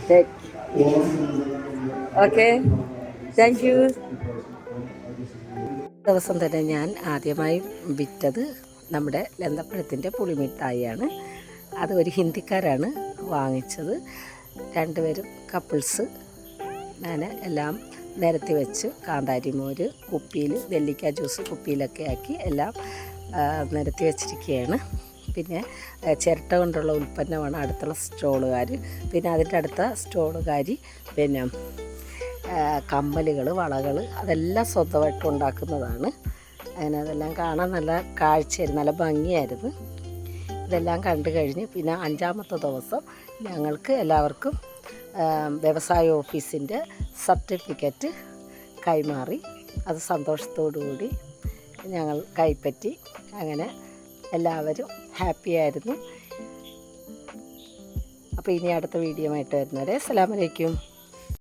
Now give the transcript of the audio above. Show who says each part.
Speaker 1: Take. Okay. Thank you. ദിവസം തന്നെ ഞാൻ ആദ്യമായി വിറ്റത് നമ്മുടെ ലന്തപ്പഴത്തിൻ്റെ പുളിമിഠായിയാണ്. അത് ഒരു ഹിന്ദിക്കാരാണ് വാങ്ങിച്ചത്. രണ്ടുപേരും കപ്പിൾസ്. ഞാൻ എല്ലാം നിരത്തി വെച്ച് കാന്താരി മോര് കുപ്പിയിൽ, നെല്ലിക്ക ജ്യൂസ് കുപ്പിയിലൊക്കെ ആക്കി എല്ലാം നിരത്തി വെച്ചിരിക്കുകയാണ്. പിന്നെ ചിരട്ട കൊണ്ടുള്ള ഉൽപ്പന്നമാണ് അടുത്തുള്ള സ്റ്റോളുകാർ. പിന്നെ അതിൻ്റെ അടുത്ത സ്റ്റോളുകാർ പിന്നെ കമ്മലുകൾ, വളകൾ അതെല്ലാം സ്വന്തമായിട്ട് ഉണ്ടാക്കുന്നതാണ്. അങ്ങനെ അതെല്ലാം കാണാൻ നല്ല കാഴ്ചയായിരുന്നു, നല്ല ഭംഗിയായിരുന്നു. ഇതെല്ലാം കണ്ടു കഴിഞ്ഞ് പിന്നെ 5-ാമത്തെ ദിവസം ഞങ്ങൾക്ക് എല്ലാവർക്കും വ്യവസായ ഓഫീസിൻ്റെ സർട്ടിഫിക്കറ്റ് കൈമാറി. അത് സന്തോഷത്തോടു കൂടി ഞങ്ങൾ കൈപ്പറ്റി. അങ്ങനെ എല്ലാവരും ഹാപ്പിയായിരുന്നു. അപ്പോൾ ഇനി അടുത്ത വീഡിയോ ആയിട്ട് വരുന്നവരെ അസ്സലാമു അലൈക്കും.